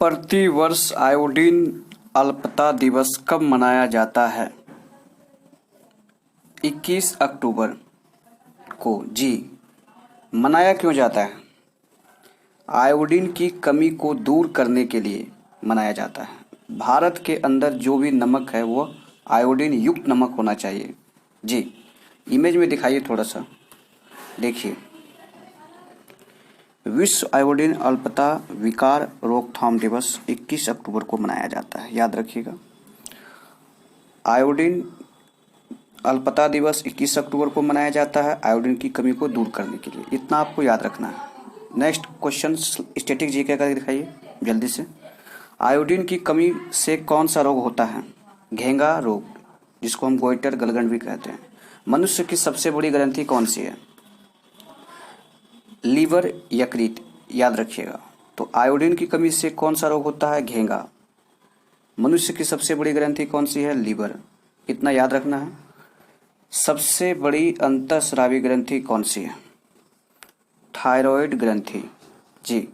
प्रतिवर्ष आयोडीन अल्पता दिवस कब मनाया जाता है? 21 अक्टूबर को। जी, मनाया क्यों जाता है? आयोडीन की कमी को दूर करने के लिए मनाया जाता है। भारत के अंदर जो भी नमक है वो आयोडीन युक्त नमक होना चाहिए। जी, इमेज में दिखाइए थोड़ा सा, देखिए। विश्व आयोडीन अल्पता विकार रोकथाम दिवस 21 अक्टूबर को मनाया जाता है, याद रखिएगा। आयोडीन अल्पता दिवस 21 अक्टूबर को मनाया जाता है आयोडीन की कमी को दूर करने के लिए, इतना आपको याद रखना है। नेक्स्ट क्वेश्चन स्टैटिक जीके का दिखाइए जल्दी से। आयोडीन की कमी से कौन सा रोग होता है? घेंगा रोग, जिसको हम गोइटर गलगंड भी कहते हैं। मनुष्य की सबसे बड़ी ग्रंथि कौन सी है? लीवर यकृत, याद रखिएगा। तो आयोडीन की कमी से कौन सा रोग होता है? घेंगा। मनुष्य की सबसे बड़ी ग्रंथि कौन सी है? लीवर, इतना याद रखना है। सबसे बड़ी अंतःस्रावी ग्रंथि कौन सी है? थायराइड ग्रंथि। जी।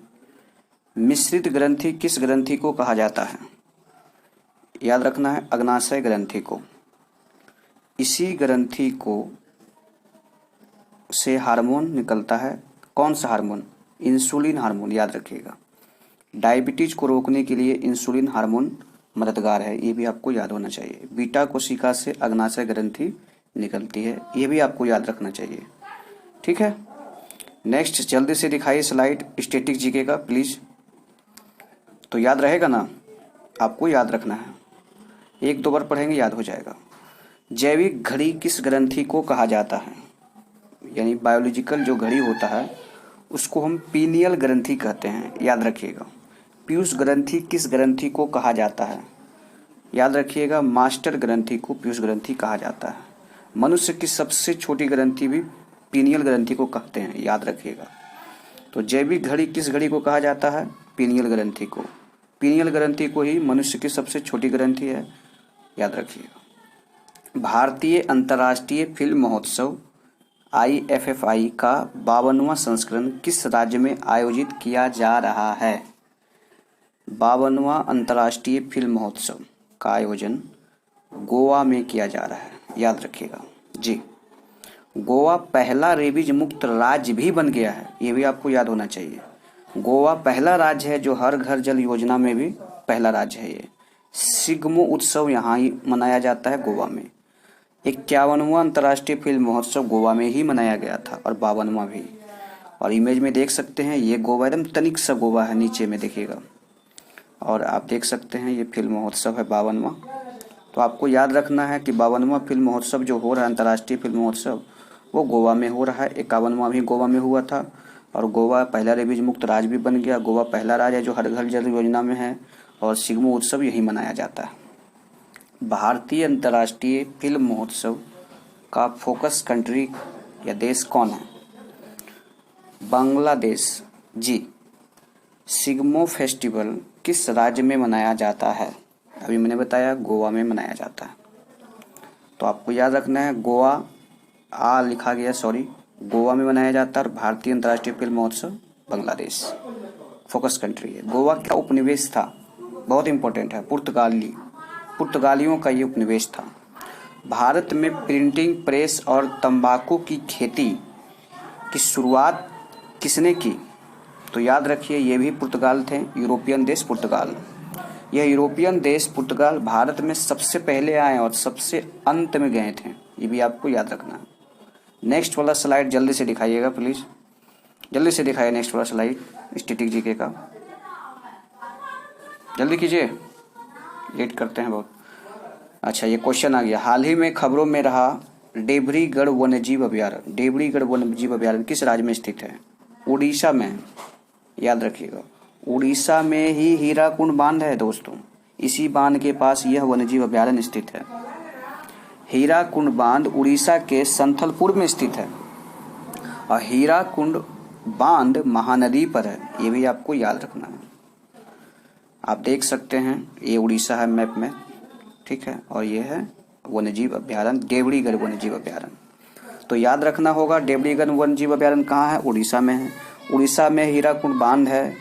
मिश्रित ग्रंथि किस ग्रंथि को कहा जाता है? याद रखना है, अग्नाशय ग्रंथि को। इसी ग्रंथि को से हार्मोन निकलता है, कौन सा हार्मोन? इंसुलिन हार्मोन, याद रखिएगा। डायबिटीज को रोकने के लिए इंसुलिन हार्मोन मददगार है, ये भी आपको याद होना चाहिए। बीटा कोशिका से अग्नाशय ग्रंथि निकलती है, ये भी आपको याद रखना चाहिए, ठीक है। नेक्स्ट जल्दी से दिखाइए स्लाइड स्टैटिक जीके का प्लीज। तो याद रहेगा ना, आपको याद रखना है, एक दो बार पढ़ेंगे याद हो जाएगा। जैविक घड़ी किस ग्रंथि को कहा जाता है? यानी बायोलॉजिकल जो घड़ी होता है उसको हम पीनियल ग्रंथि कहते हैं, याद रखिएगा। पीयूष ग्रंथि किस ग्रंथि को कहा जाता है? याद रखिएगा, मास्टर ग्रंथि को पीयूष ग्रंथि कहा जाता है। मनुष्य की सबसे छोटी ग्रंथि भी पीनियल ग्रंथि को कहते हैं, याद रखिएगा। तो जैविक घड़ी किस घड़ी को कहा जाता है? पीनियल ग्रंथि को। पीनियल ग्रंथि को ही मनुष्य की सबसे छोटी ग्रंथि है, याद रखिएगा। भारतीय अंतर्राष्ट्रीय फिल्म महोत्सव IFFI का 52वां संस्करण किस राज्य में आयोजित किया जा रहा है? 52वां अंतर्राष्ट्रीय फिल्म महोत्सव का आयोजन गोवा में किया जा रहा है, याद रखिएगा। जी, गोवा पहला रेबीज मुक्त राज्य भी बन गया है, ये भी आपको याद होना चाहिए। गोवा पहला राज्य है जो हर घर जल योजना में भी पहला राज्य है। ये सिग्मो उत्सव यहाँ ही मनाया जाता है, गोवा में। 51वां अंतर्राष्ट्रीय फिल्म महोत्सव गोवा में ही मनाया गया था, और 52वां भी। और इमेज में देख सकते हैं ये गोवा एकदम तनिक सा गोवा है, नीचे में देखिएगा। और आप देख सकते हैं ये फिल्म महोत्सव है 52वां। तो आपको याद रखना है कि 52वां फिल्म महोत्सव जो हो रहा है, अंतर्राष्ट्रीय फिल्म महोत्सव, वो गोवा में हो रहा है। 51वां भी गोवा में हुआ था, और गोवा पहला रेबीज मुक्त राज्य भी बन गया। गोवा पहला राज्य है जो हर घर जल योजना में है, और सिग्मो उत्सव यही मनाया जाता है। भारतीय अंतर्राष्ट्रीय फिल्म महोत्सव का फोकस कंट्री या देश कौन है? बांग्लादेश। जी। सिग्मो फेस्टिवल किस राज्य में मनाया जाता है? अभी मैंने बताया गोवा में मनाया जाता है। तो आपको याद रखना है, गोवा आ लिखा गया, सॉरी, गोवा में मनाया जाता है। और भारतीय अंतर्राष्ट्रीय फिल्म महोत्सव बांग्लादेश फोकस कंट्री है। गोवा क्या उपनिवेश था? बहुत इंपॉर्टेंट है, पुर्तगालियों का ये उपनिवेश था। भारत में प्रिंटिंग प्रेस और तंबाकू की खेती की शुरुआत किसने की? तो याद रखिए, ये भी पुर्तगाल थे, यूरोपियन देश पुर्तगाल। यह यूरोपियन देश पुर्तगाल भारत में सबसे पहले आए और सबसे अंत में गए थे, ये भी आपको याद रखना है। नेक्स्ट वाला स्लाइड जल्दी से दिखाइएगा प्लीज, जल्दी से दिखाइए नेक्स्ट वाला स्लाइड स्टैटिक जीके का, जल्दी कीजिए, लेट करते हैं बहुत। अच्छा, ये क्वेश्चन आ गया। हाल ही में खबरों में रहा डेबरीगढ़ वन्यजीव अभयारण्य। डेबरीगढ़ वन्यजीव अभयारण्य किस राज्य में स्थित है? उड़ीसा में, याद रखिएगा। उड़ीसा में ही हीराकुंड बांध है दोस्तों, इसी बांध के पास यह वन्यजीव अभयारण्य स्थित है। हीराकुंड बांध उड़ीसा के संथलपुर में स्थित है, और हीराकुंड बांध महानदी पर है, ये भी आपको याद रखना है। आप देख सकते हैं ये उड़ीसा है मैप में, ठीक है, और ये है वन्यजीव अभयारण्य डेबरीगढ़ वन्यजीव अभयारण्य। तो याद रखना होगा, डेबरीगढ़ वन्यजीव अभयारण्य कहाँ है? उड़ीसा में है। उड़ीसा में हीराकुंड बांध है,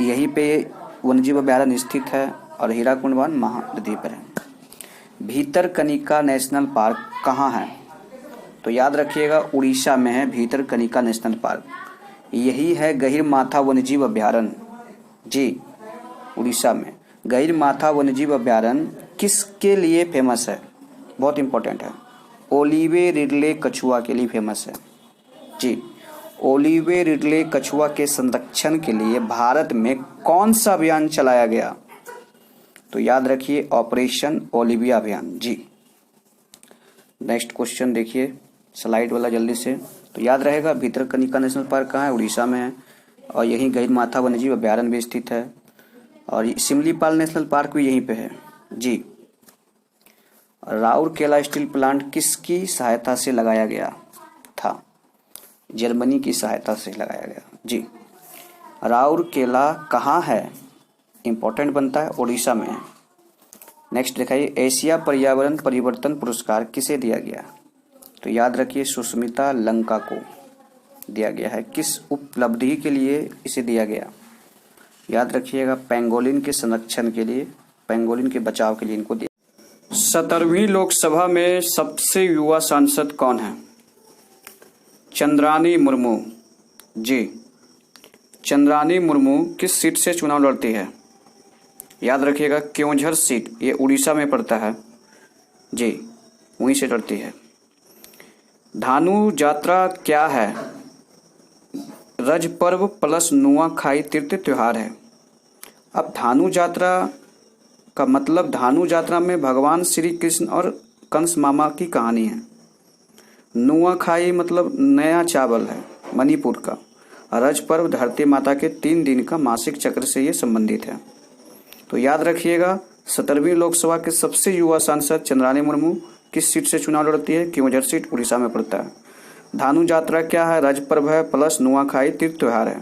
यहीं पे वन्यजीव अभयारण्य स्थित है और हीराकुंड वन महानदी पर है। भीतरकनिका नेशनल पार्क कहाँ है? तो याद रखिएगा उड़ीसा में है भीतरकनिका नेशनल पार्क। यही है गहीरमाथा वन्यजीव अभयारण्य जी, उड़ीसा में। गहीरमाथा वन्यजीव अभयारण्य किसके लिए फेमस है? बहुत इंपॉर्टेंट है, ओलिवे रिडले कछुआ के लिए फेमस है जी। ओलिवे रिडले कछुआ के संरक्षण के लिए भारत में कौन सा अभियान चलाया गया? तो याद रखिए ऑपरेशन ओलिविया अभियान जी। नेक्स्ट क्वेश्चन देखिए स्लाइड वाला जल्दी से। तो याद रहेगा भीतरकनिका नेशनल पार्क कहाँ है? उड़ीसा में है और यहीं गहीरमाथा वन्यजीव अभयारण्य भी स्थित है और सिमलीपाल नेशनल पार्क भी यहीं पे है जी। राउरकेला स्टील प्लांट किसकी सहायता से लगाया गया था? जर्मनी की सहायता से लगाया गया जी। राउरकेला कहाँ है? इंपॉर्टेंट बनता है, उड़ीसा में है। नेक्स्ट दिखाइए एशिया पर्यावरण परिवर्तन पुरस्कार किसे दिया गया? तो याद रखिए सुष्मिता लंका को दिया गया है। किस उपलब्धि के लिए इसे दिया गया? याद रखिएगा पेंगोलिन के संरक्षण के लिए, पेंगोलिन के बचाव के लिए इनको दिया। 17वीं लोकसभा में सबसे युवा सांसद कौन है? चंद्रानी मुर्मू जी। चंद्रानी मुर्मू किस सीट से चुनाव लड़ती है? याद रखिएगा क्योंझर सीट, ये उड़ीसा में पड़ता है जी, वहीं से लड़ती है। धानु यात्रा क्या है? रज पर्व प्लस नुआखाई तीर्थ त्योहार है। अब धानु यात्रा का मतलब, धानु यात्रा में भगवान श्री कृष्ण और कंस मामा की कहानी है। नुआखाई मतलब नया चावल है मणिपुर का। रज पर्व धरती माता के 3 दिन का मासिक चक्र से ये संबंधित है। तो याद रखिएगा 17वीं लोकसभा के सबसे युवा सांसद चंद्रानी मुर्मू किस सीट से चुनाव लड़ती है? क्योंझर सीट, उड़ीसा में पड़ता है। धानु यात्रा क्या है? रज पर्व है प्लस नुआखाई तीर्थ त्योहार है।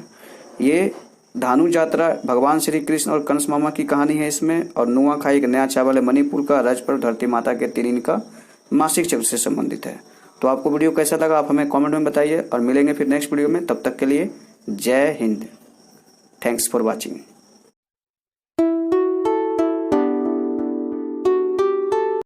ये धानु यात्रा भगवान श्री कृष्ण और कंस मामा की कहानी है इसमें, और नुआखाई एक नया चावल है मणिपुर का। रज पर्व धरती माता के 3 दिन का मासिक चक्र से संबंधित है। तो आपको वीडियो कैसा लगा आप हमें कमेंट में बताइए और मिलेंगे फिर नेक्स्ट वीडियो में। तब तक के लिए जय हिंद। Thanks for watching.